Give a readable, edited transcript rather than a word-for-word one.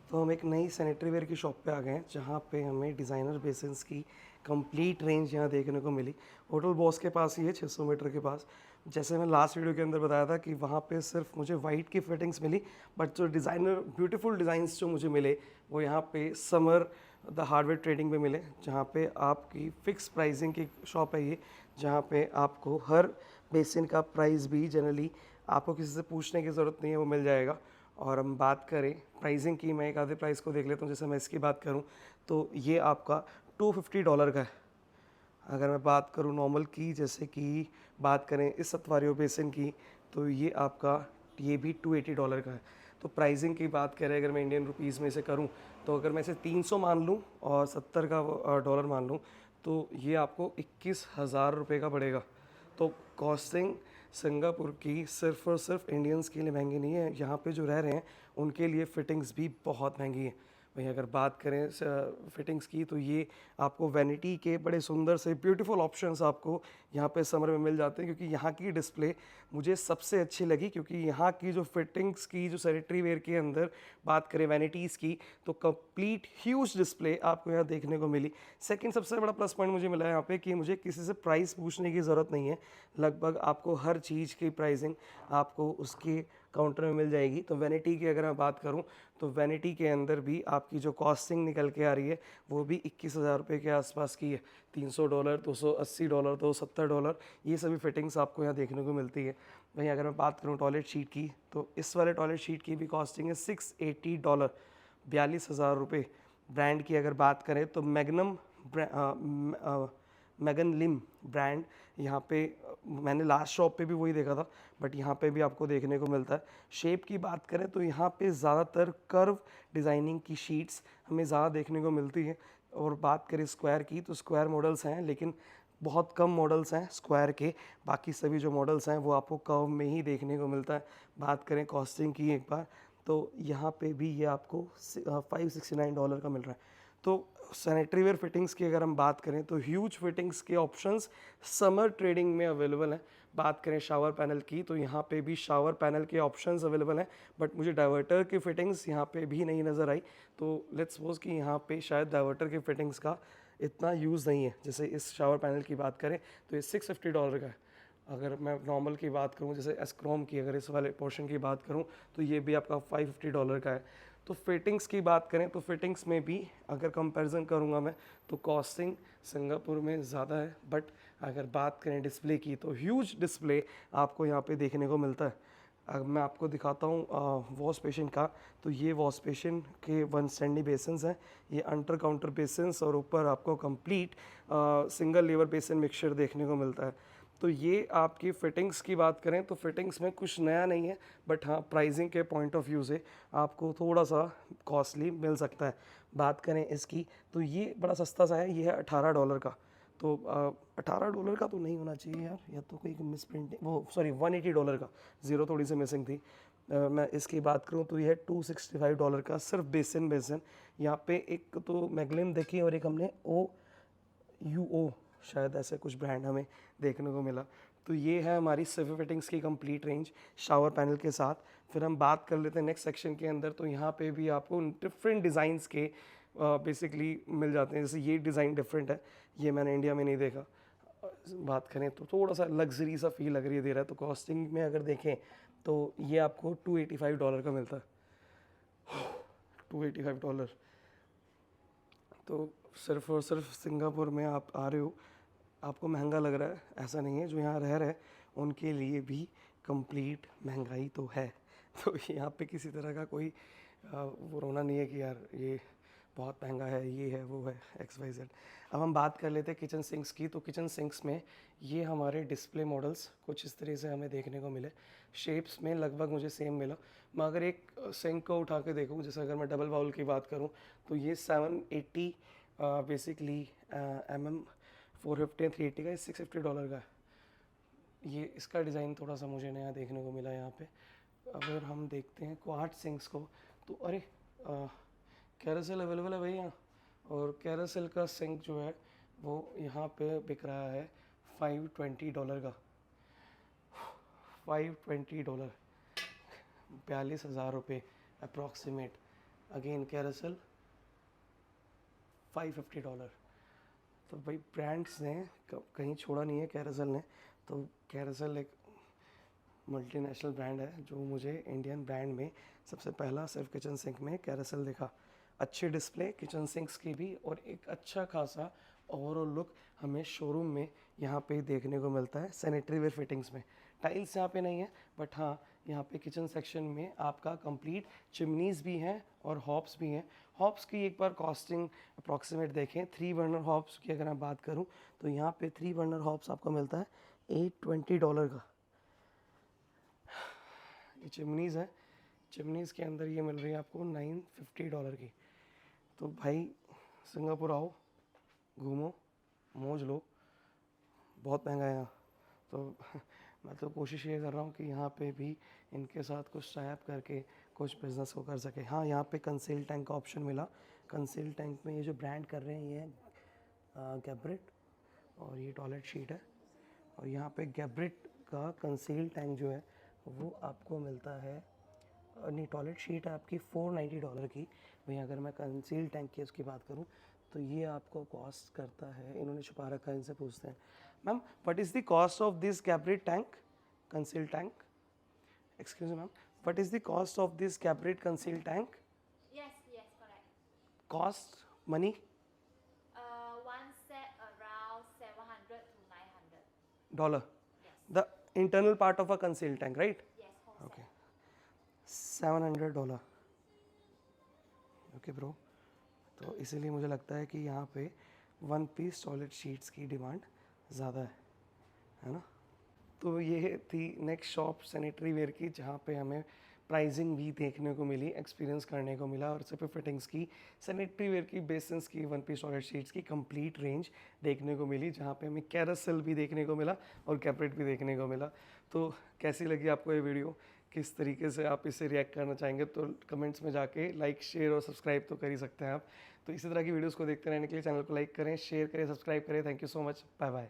तो हम एक नई सैनिटरी वेयर की शॉप पे आ गए हैं जहाँ पे हमें डिज़ाइनर बेसिन्स की कंप्लीट रेंज यहाँ देखने को मिली। होटल बॉस के पास ही है, 600 मीटर के पास। जैसे मैं लास्ट वीडियो के अंदर बताया था कि वहाँ पे सिर्फ मुझे वाइट की फिटिंग्स मिली, बट जो डिज़ाइनर ब्यूटीफुल डिज़ाइंस जो मुझे मिले वो यहाँ पे समर द हार्डवेयर ट्रेडिंग पे मिले, जहाँ पे आपकी फ़िक्स प्राइसिंग की शॉप है ये, जहाँ पे आपको हर बेसिन का प्राइस भी जनरली आपको किसी से पूछने की ज़रूरत नहीं है, वो मिल जाएगा। और हम बात करें प्राइसिंग की, मैं एक आधे प्राइस को देख लेता हूँ। जैसे मैं इसकी बात करूँ तो ये आपका $250 का है। अगर मैं बात करूँ नॉर्मल की, जैसे कि बात करें इस सत्वारियो बेसिन की, तो ये आपका ये भी $280 का है। तो प्राइसिंग की बात करें अगर मैं इंडियन रुपीज़ में इसे करूँ, तो अगर मैं इसे 300 मान लूँ और 70 का डॉलर मान लूँ, तो ये आपको 21,000 रुपये का पड़ेगा। तो कॉस्टिंग सिंगापुर की सिर्फ और सिर्फ इंडियंस के लिए महंगी नहीं है, यहाँ पे जो रह रहे हैं उनके लिए फ़िटिंग्स भी बहुत महंगी है। वहीं अगर बात करें फिटिंग्स की, तो ये आपको वैनिटी के बड़े सुंदर से ब्यूटीफुल ऑप्शंस आपको यहाँ पे समर में मिल जाते हैं, क्योंकि यहाँ की डिस्प्ले मुझे सबसे अच्छी लगी। क्योंकि यहाँ की जो फिटिंग्स की, जो सैनिटरी वेयर के अंदर बात करें वैनिटीज़ की, तो कंप्लीट ह्यूज डिस्प्ले आपको यहाँ देखने को मिली। सेकंड सबसे बड़ा प्लस पॉइंट मुझे मिला यहाँ पे कि मुझे किसी से प्राइस पूछने की ज़रूरत नहीं है। लगभग आपको हर चीज़ की प्राइसिंग आपको उसके काउंटर में मिल जाएगी। तो वैनिटी की अगर मैं बात करूं, तो वैनिटी के अंदर भी आपकी जो कॉस्टिंग निकल के आ रही है वो भी 21,000 रुपये के आसपास की है। $300, $280, $270, ये सभी फिटिंग्स आपको यहाँ देखने को मिलती है। वहीं अगर मैं बात करूँ टॉयलेट शीट की, तो इस वाले टॉयलेट शीट की भी कॉस्टिंग है $680, 42,000 रुपये। ब्रांड की अगर बात करें तो मैगन लिम ब्रांड, यहाँ पे मैंने लास्ट शॉप पे भी वही देखा था, बट यहाँ पे भी आपको देखने को मिलता है। शेप की बात करें तो यहाँ पे ज़्यादातर कर्व डिज़ाइनिंग की शीट्स हमें ज़्यादा देखने को मिलती है। और बात करें स्क्वायर की, तो स्क्वायर मॉडल्स हैं, लेकिन बहुत कम मॉडल्स हैं स्क्वायर के। बाकी सभी जो मॉडल्स हैं वो आपको कर्व में ही देखने को मिलता है। बात करें कॉस्टिंग की एक बार, तो यहाँ पे भी ये आपको $569 का मिल रहा है। तो सैनिटरी वेयर फिटिंग्स की अगर हम बात करें, तो ह्यूज फिटिंग्स के ऑप्शंस समर ट्रेडिंग में अवेलेबल हैं। बात करें शावर पैनल की, तो यहाँ पे भी शावर पैनल के ऑप्शंस अवेलेबल हैं, बट मुझे डाइवर्टर की फिटिंग्स यहाँ पे भी नहीं नज़र आई। तो लेट्स सपोज कि यहाँ पे शायद डाइवर्टर की फिटिंग्स का इतना यूज़ नहीं है। जैसे इस शावर पैनल की बात करें तो ये $650 का है। अगर मैं नॉर्मल की बात करूँ, जैसे एस्क्रोम की, अगर इस वाले पोर्शन की बात करूँ, तो ये भी आपका $550 का है। तो फिटिंग्स की बात करें तो फिटिंग्स में भी अगर कंपैरिजन करूंगा मैं, तो कॉस्टिंग सिंगापुर में ज़्यादा है। बट अगर बात करें डिस्प्ले की, तो ह्यूज डिस्प्ले आपको यहाँ पे देखने को मिलता है। अगर मैं आपको दिखाता हूँ वॉश बेसिन का, तो ये वॉश बेसिन के 1 स्टैंडी बेसिन्स हैं। ये अंडर काउंटर बेसिन्स और ऊपर आपको कंप्लीट सिंगल लेवर बेसिन मिक्सचर देखने को मिलता है। तो ये आपकी फ़िटिंग्स की बात करें तो फ़िटिंग्स में कुछ नया नहीं है, बट हाँ प्राइसिंग के पॉइंट ऑफ व्यू से आपको थोड़ा सा कॉस्टली मिल सकता है। बात करें इसकी, तो ये बड़ा सस्ता सा है, ये है $18 का। तो $18 का तो नहीं होना चाहिए यार, या तो कोई मिस प्रिंटिंग, वो सॉरी $180 का, ज़ीरो थोड़ी सी मिसिंग थी। मैं इसकी बात करूँ तो ये है $265 का, सिर्फ बेसिन। यहाँ पे एक तो मैगलिम देखी और एक हमने UO शायद ऐसे कुछ ब्रांड हमें देखने को मिला। तो ये है हमारी सिर्फ फिटिंग्स की कंप्लीट रेंज शावर पैनल के साथ। फिर हम बात कर लेते हैं नेक्स्ट सेक्शन के अंदर, तो यहाँ पे भी आपको डिफरेंट डिज़ाइंस के बेसिकली मिल जाते हैं। जैसे ये डिज़ाइन डिफरेंट है, ये मैंने इंडिया में नहीं देखा। बात करें तो थोड़ा सा लग्जरी सा फील अगर ये दे रहा है, तो कॉस्टिंग में अगर देखें तो ये आपको $285 का मिलता है। $285। तो सिर्फ और सिर्फ सिंगापुर में आप आ रहे हो, आपको महंगा लग रहा है ऐसा नहीं है। जो यहाँ रह रहे हैं उनके लिए भी कंप्लीट महंगाई तो है। तो यहाँ पे किसी तरह का कोई वो रोना नहीं है कि यार ये बहुत महंगा है, ये है, वो है, XYZ। अब हम बात कर लेते हैं किचन सिंक्स की। तो किचन सिंक्स में ये हमारे डिस्प्ले मॉडल्स कुछ इस तरह से हमें देखने को मिले। शेप्स में लगभग मुझे सेम मिला। मैं अगर एक सिंक को उठा के देखूँ, जैसे अगर मैं डबल बाउल की बात करूँ, तो ये 780 बेसिकली mm 450 एंड 380 का, $650 का है। ये इसका डिज़ाइन थोड़ा सा मुझे नया देखने को मिला यहाँ पे। अगर हम देखते हैं क्वार्ट सिंक्स को, तो अरे कैरोसेल अवेलेबल है भाई यहाँ। और कैरोसेल का सिंक जो है वो यहाँ पे बिक रहा है $520 का। $520, 42,000 रुपये अप्रॉक्सीमेट। Again carousel $550। तो भाई ब्रांड्स ने कहीं छोड़ा नहीं है कैरोसेल ने। तो कैरोसेल एक मल्टीनेशनल ब्रांड है जो मुझे इंडियन ब्रांड में सबसे पहला सिर्फ किचन सिंक में कैरोसेल दिखा। अच्छी डिस्प्ले किचन सिंक्स की भी और एक अच्छा खासा ओवरऑल लुक हमें शोरूम में यहाँ पे देखने को मिलता है। सैनिटरी वेयर फिटिंग्स में टाइल्स यहाँ पे नहीं है, बट हाँ यहाँ पे किचन सेक्शन में आपका कंप्लीट चिमनीज़ भी हैं और हॉब्स भी हैं। हॉब्स की एक बार कॉस्टिंग अप्रॉक्सीमेट देखें, 3 बर्नर हॉब्स की अगर मैं बात करूँ तो यहाँ पे 3 बर्नर हॉब्स आपको मिलता है $820 का। ये चिमनीज़ है, चिमनीज़ के अंदर ये मिल रही है आपको $950 की। तो भाई सिंगापुर आओ, घूमो, मौज लो, बहुत महंगा है यहाँ। तो मैं तो कोशिश ये कर रहा हूँ कि यहाँ पे भी इनके साथ कुछ टाइप करके कुछ बिज़नेस को कर सके। हाँ यहाँ पे कंसील टैंक का ऑप्शन मिला। कंसील टैंक में ये जो ब्रांड कर रहे हैं ये है गैब्रिट, और ये टॉयलेट शीट है। और यहाँ पे गैब्रिट का कंसील टैंक जो है वो आपको मिलता है, नहीं टॉयलेट शीट है आपकी $490 की। वहीं अगर मैं कंसील टैंक की उसकी बात करूँ तो ये आपको कॉस्ट करता है, इन्होंने छुपा रखा है, इनसे पूछते हैं ma'am what is the cost of this Geberit tank conceal tank, excuse me ma'am, what is the cost of this Geberit conceal tank? Yes, yes, correct. Cost money One set around 700 to 900. Dollar, Yes, the internal part of a conceal tank right? yes, whole okay set. $700। Okay bro, तो इसीलिए मुझे लगता है कि यहाँ पे 1 piece toilet seats की demand ज़्यादा है ना? तो ये थी नेक्स्ट शॉप सैनिटरी वेयर की, जहाँ पे हमें प्राइसिंग भी देखने को मिली, एक्सपीरियंस करने को मिला, और सिर्फ फिटिंग्स की, सैनिटरी वेयर की, बेसिन्स की, 1 पीस टॉयलेट शीट्स की कंप्लीट रेंज देखने को मिली, जहाँ पे हमें कैरोसेल भी देखने को मिला और गैब्रिट भी देखने को मिला। तो कैसी लगी आपको ये वीडियो, किस तरीके से आप इसे रिएक्ट करना चाहेंगे, तो कमेंट्स में जाके लाइक शेयर और सब्सक्राइब तो कर ही सकते हैं आप। तो इसी तरह की वीडियोज़ को देखते रहने के लिए चैनल को लाइक करें, शेयर करें, सब्सक्राइब करें। Thank you so much, bye bye.